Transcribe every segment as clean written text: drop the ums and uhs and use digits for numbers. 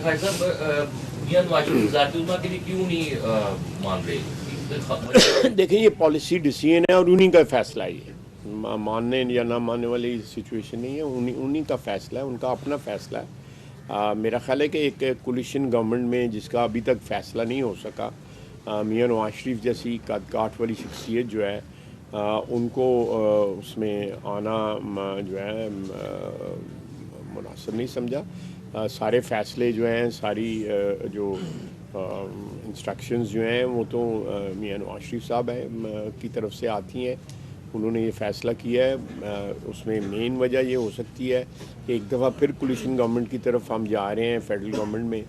भाई साहब मियां नवाज शरीफ ज़ाती के लिए क्यों नहीं मान रहे? देखिए ये पॉलिसी डिसीजन है और उन्हीं का फैसला है। ये मानने या ना मानने वाली सिचुएशन नहीं है, उन्हीं उन्हीं का फैसला है, उनका अपना फैसला है। मेरा ख्याल है कि एक कोलिशन गवर्नमेंट में जिसका अभी तक फैसला नहीं हो सका, मियां नवाज शरीफ जैसी काट वाली शख्सियत जो है उनको उसमें आना जो है मुनासिब नहीं समझा। सारे फैसले जो हैं, सारी जो इंस्ट्रक्शंस जो हैं वो तो मियां नवाज शरीफ साहब हैं की तरफ से आती हैं। उन्होंने ये फ़ैसला किया है। उसमें मेन वजह ये हो सकती है कि एक दफ़ा फिर कोलिशन गवर्नमेंट की तरफ हम जा रहे हैं फेडरल गवर्नमेंट में,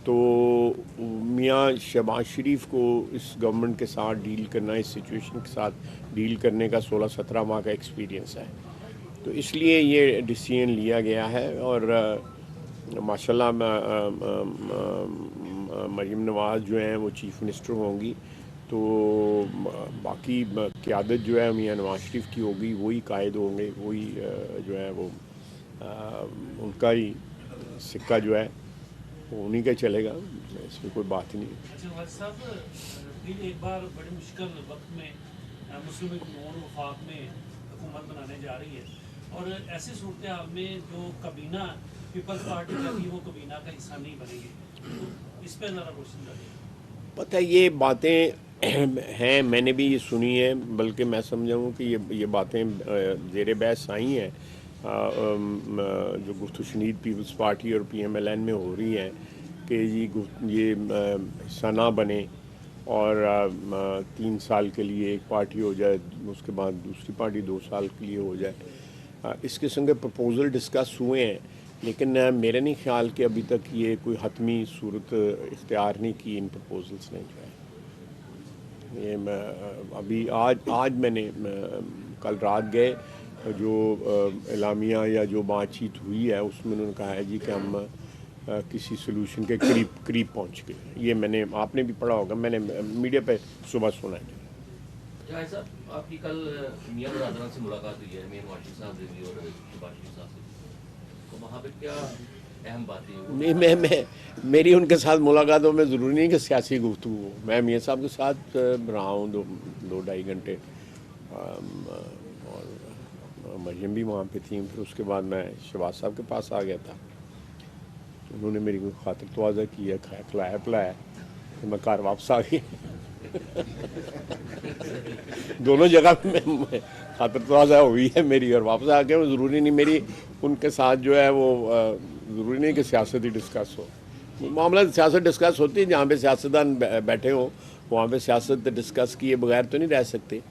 तो मियां शहबाज शरीफ को इस गवर्नमेंट के साथ डील करना, इस सिचुएशन के साथ डील करने का 16-17 माह का एक्सपीरियंस है। तो इसलिए ये डिसीजन लिया गया है। और माशाल्लाह मरीम नवाज़ जो हैं वो चीफ़ मिनिस्टर होंगी, तो बाकी क़यादत जो है मियां नवाज शरीफ की होगी, वही कायद होंगे, वही जो है वो उनका ही सिक्का जो है वो उन्हीं का चलेगा। इसमें कोई बात ही नहीं। अच्छा वाज साहब, एक बार बड़े मुश्किल वक्त में मुस्लिम लीग नून वफाक में हुकूमत बनाने जा रही है, और ऐसी सूरत हाल में जो कबीना पीपल्स पार्टी का भी वो कबीना का हिस्सा नहीं बनेगी, तो इस पर ज़रा रोशनी डालिए। पता है ये बातें हैं, मैंने भी ये सुनी है, बल्कि मैं समझा हूँ कि ये बातें ज़ेर बहस आई हैं जो गुफ्तगू शनीद पीपल्स पार्टी और PMLN में हो रही हैं कि ये हिस्सा ना बने और 3 साल के लिए एक पार्टी हो जाए, उसके बाद दूसरी पार्टी 2 साल के लिए हो जाए। इस किस्म के प्रपोज़ल डिस्कस हुए हैं, लेकिन मेरे नहीं ख्याल कि अभी तक ये कोई हतमी सूरत इख्तियार नहीं की इन प्रपोज़ल्स ने जो है। ये अभी आज मैंने कल रात गए, जो एलामिया या जो बातचीत हुई है उसमें उन्होंने कहा है जी कि हम किसी सोल्यूशन के करीब पहुंच गए। ये मैंने, आपने भी पढ़ा होगा, मैंने मीडिया पे सुबह सुना है। भाई साहब आपकी कल मियां बरादरान से मुलाकात हुई है, मियां नवाज शरीफ साहब से भी और शहबाज शरीफ साहब से, तो वहाँ पे क्या अहम बातें हुई? नहीं, मैं मेरी उनके साथ मुलाकातों में ज़रूरी नहीं कि सियासी गुफ्तगू हो। मैं मियां साहब के साथ रहा हूँ 2-2.5 घंटे, और मरियम भी वहाँ पे थी। फिर उसके बाद मैं शहबाज साहब के पास आ गया था, उन्होंने मेरी कोई खातिर तवाज़ा की है, खाया खिलाया पिलाया, तो मैं घर वापस आ गया। दोनों जगह में खातिर तवाज़ा हुई है मेरी, और वापस आ गया। ज़रूरी नहीं मेरी उनके साथ जो है वो ज़रूरी नहीं कि सियासत ही डिस्कस हो। मामला सियासत डिस्कस होती है, जहाँ पे सियासतदान बैठे हों वहाँ पे सियासत डिस्कस किए बगैर तो नहीं रह सकते।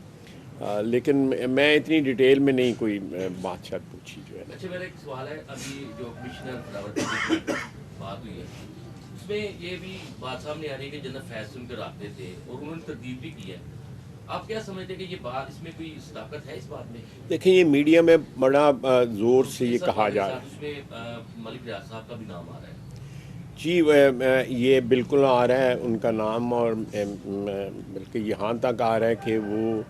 लेकिन मैं इतनी डिटेल में नहीं कोई बात शायद पूछी जो है। अच्छा मेरा एक सवाल है, अभी जो कमिश्नर फ्लावर बात हुई है उसमें ये भी बात सामने आ रही है कि जन्नत फैज से उनके रास्ते थे और उन्होंने तरदीद भी की है। आप क्या समझते हैं कि ये बात, इसमें कोई ताकत है इस बात में? देखिए ये मीडिया में बड़ा ज़ोर से ये कहा जा रहा है, उसमें मलिक रियाज साहब का भी नाम आ रहा है। जी ये बिल्कुल आ रहा है उनका नाम, और बल्कि यहाँ तक आ रहा है कि वो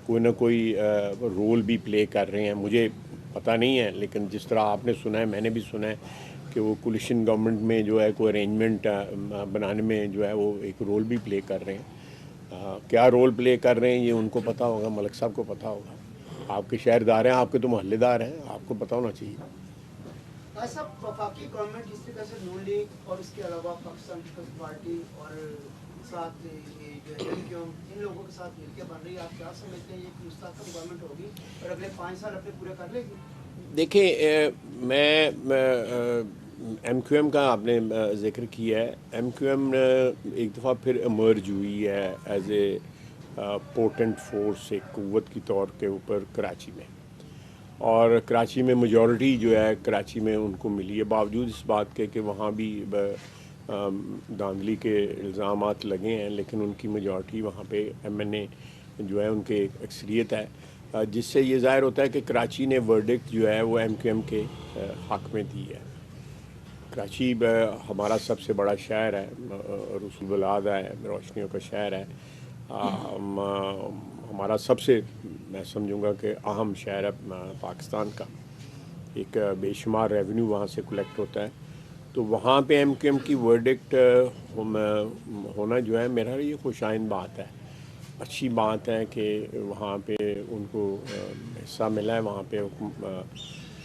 कोई ना कोई रोल भी प्ले कर रहे हैं। मुझे पता नहीं है, लेकिन जिस तरह आपने सुना है मैंने भी सुना है कि वो कोलिशन गवर्नमेंट में जो है कोई अरेंजमेंट बनाने में जो है वो एक रोल भी प्ले कर रहे हैं। क्या रोल प्ले कर रहे हैं ये उनको पता होगा, मलिक साहब को पता होगा। आपके शहरदार हैं, आपके तो मोहल्लेदार हैं, आपको पता होना चाहिए। ऐसा वफाकी गवर्नमेंट जिस तरीके से नून लीग और इसके अलावा पाकिस्तान पीपल्स पार्टी और साथ जो इन लोगों के साथ मिलकर बन रही है, आप क्या समझते हैं ये मुस्तक़िल गवर्नमेंट होगी और अगले 5 साल अपने पूरे कर लेगी? देखिए मैं MQM का आपने जिक्र किया है। MQM एक दफ़ा फिर इमर्ज हुई है एज ए पोटेंट फोर्स, एक क़ुव्वत की तौर के ऊपर कराची में, और कराची में मेजॉरिटी जो है कराची में उनको मिली है, बावजूद इस बात के कि वहाँ भी धांधली के इल्ज़ामात लगे हैं, लेकिन उनकी मेजॉरिटी वहाँ पे MNA जो है उनके अक्सरियत है, जिससे ये ज़ाहिर होता है कि कराची ने वर्डिक्ट जो है वो MQM के हक़ में दी है। कराची हमारा सबसे बड़ा शहर है, रसूल बलाद है, रोशनियों का शहर है, हमारा सबसे, मैं समझूंगा कि अहम शहर है पाकिस्तान का। एक बेशुमार रेवेन्यू वहाँ से कलेक्ट होता है, तो वहाँ पे MQM की वर्डिक्ट होना जो है मेरा ये खुशाइन बात है, अच्छी बात है कि वहाँ पे उनको हिस्सा मिला है वहाँ पे।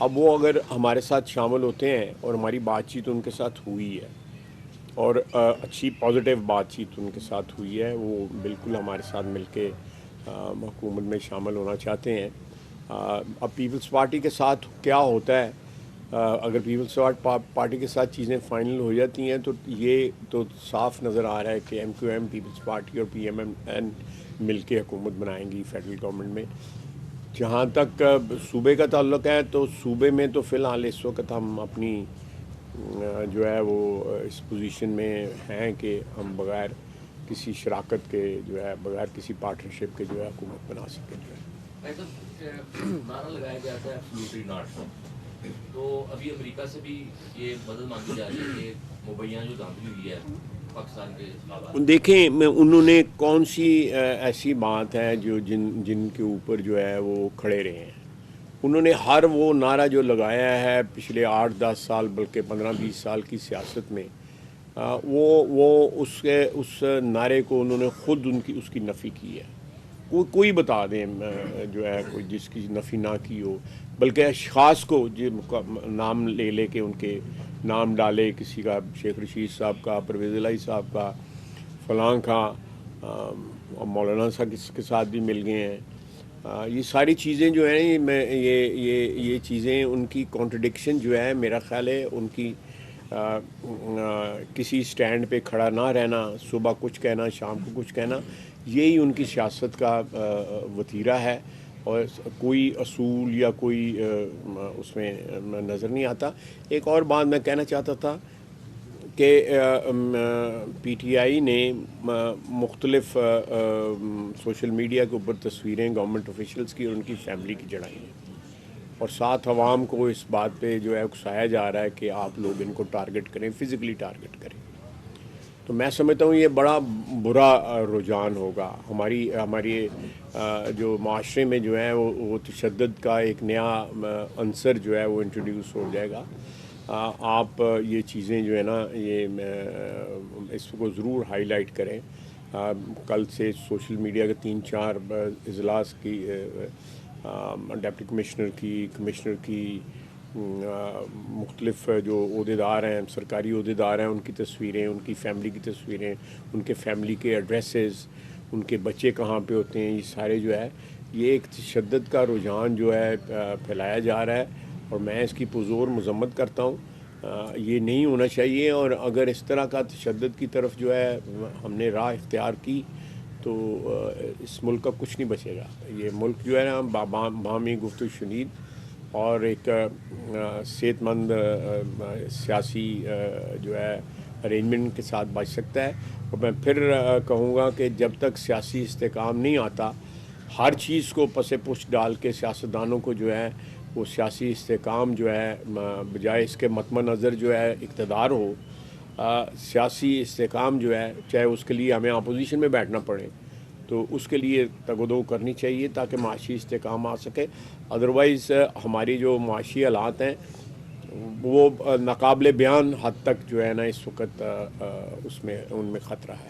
अब वो अगर हमारे साथ शामिल होते हैं और हमारी बातचीत उनके साथ हुई है और अच्छी पॉजिटिव बातचीत उनके साथ हुई है, वो बिल्कुल हमारे साथ मिलके हुकूमत में शामिल होना चाहते हैं। अब पीपल्स पार्टी के साथ क्या होता है, अगर पीपल्स पार्टी के साथ चीज़ें फाइनल हो जाती हैं तो ये तो साफ नज़र आ रहा है कि MQM, पीपल्स पार्टी और PMN मिल के हुकूमत बनाएंगी फेडरल गवर्नमेंट में। जहाँ तक सूबे का ताल्लुक़ है तो सूबे में तो फ़िलहाल इस वक्त हम अपनी जो है वो इस पोजीशन में हैं कि हम बग़ैर किसी शराकत के जो है, बग़ैर किसी पार्टनरशिप के जो है हुकूमत बना सकें। जो है नारा लगाया गया था एब्सोल्युटली नॉट, तो अभी अमेरिका से भी ये मदद मांगी जा रही है कि मुबैया जो धांधली हुई है पाकिस्तान के खिलाफ। देखें उन्होंने कौन सी ऐसी बात है जो जिनके ऊपर जो है वो खड़े रहे हैं। उन्होंने हर वो नारा जो लगाया है पिछले 8-10 साल बल्कि 15-20 साल की सियासत में, वो उस नारे को उन्होंने ख़ुद उसकी नफ़ी की है। कोई बता दें जो है कोई जिसकी नफ़ी ना की हो, बल्कि अशख़ास को जो नाम ले के उनके नाम डाले, किसी का शेख रशीद साहब का, परवेज़ इलाही साहब का, फ़लाँ का, मौलाना साहब के साथ भी मिल गए हैं। ये सारी चीज़ें जो हैं ये चीज़ें उनकी कॉन्ट्रडिक्शन जो है, मेरा ख़्याल है उनकी किसी स्टैंड पे खड़ा ना रहना, सुबह कुछ कहना शाम को कुछ कहना, यही उनकी सियासत का वतीरा है और कोई असूल या कोई उसमें नज़र नहीं आता। एक और बात मैं कहना चाहता था कि PTI ने मुख्तलिफ सोशल मीडिया के ऊपर तस्वीरें गवर्नमेंट ऑफिशियल्स की और उनकी फैमिली की चढ़ाई हैं और साथ आवाम को इस बात पे जो है उकसाया जा रहा है कि आप लोग इनको टारगेट करें, फ़िज़िकली टारगेट करें। तो मैं समझता हूँ ये बड़ा बुरा रुझान होगा हमारी जो माशरे में जो है वो तशद्दुद का एक नया अंसर जो है वो इंट्रोड्यूस हो जाएगा। आप ये चीज़ें जो है ना ये इसको ज़रूर हाईलाइट करें। कल से सोशल मीडिया के 3-4 इजलास की डिप्टी कमिश्नर की मुख्तलिफ जो ओहदेदार हैं, सरकारी ओहदेदार हैं, उनकी तस्वीरें, उनकी फ़ैमिली की तस्वीरें, उनके फ़ैमिली के एड्रेसेस, उनके बच्चे कहाँ पे होते हैं, ये सारे जो है ये एक तशद्दुद का रुझान जो है फैलाया जा रहा है और मैं इसकी पुरज़ोर मज़म्मत करता हूँ। ये नहीं होना चाहिए और अगर इस तरह का तशद्दुद की तरफ जो है हमने राह इख्तियार की तो इस मुल्क का कुछ नहीं बचेगा। ये मुल्क जो है ना बाहमी गुफ्तगू शनीद और एक सेहतमंद सियासी जो है अरेंजमेंट के साथ बच सकता है। और मैं फिर कहूँगा कि जब तक सियासी इस्तेकाम नहीं आता, हर चीज़ को पसे पुष्ट डाल के सियासतदानों को जो है वो सियासी इस्तेकाम जो है बजाय इसके मतमनज़र जो है इक़्तिदार हो, सियासी इस्तेकाम जो है चाहे उसके लिए हमें अपोजिशन में बैठना पड़े तो उसके लिए तगदो करनी चाहिए ताकि माशी इस्तेकाम आ सके। अदरवाइज़ हमारी जो माशी हालात हैं वो नाकाबिले बयान हद तक जो है ना इस वक्त उनमें ख़तरा है।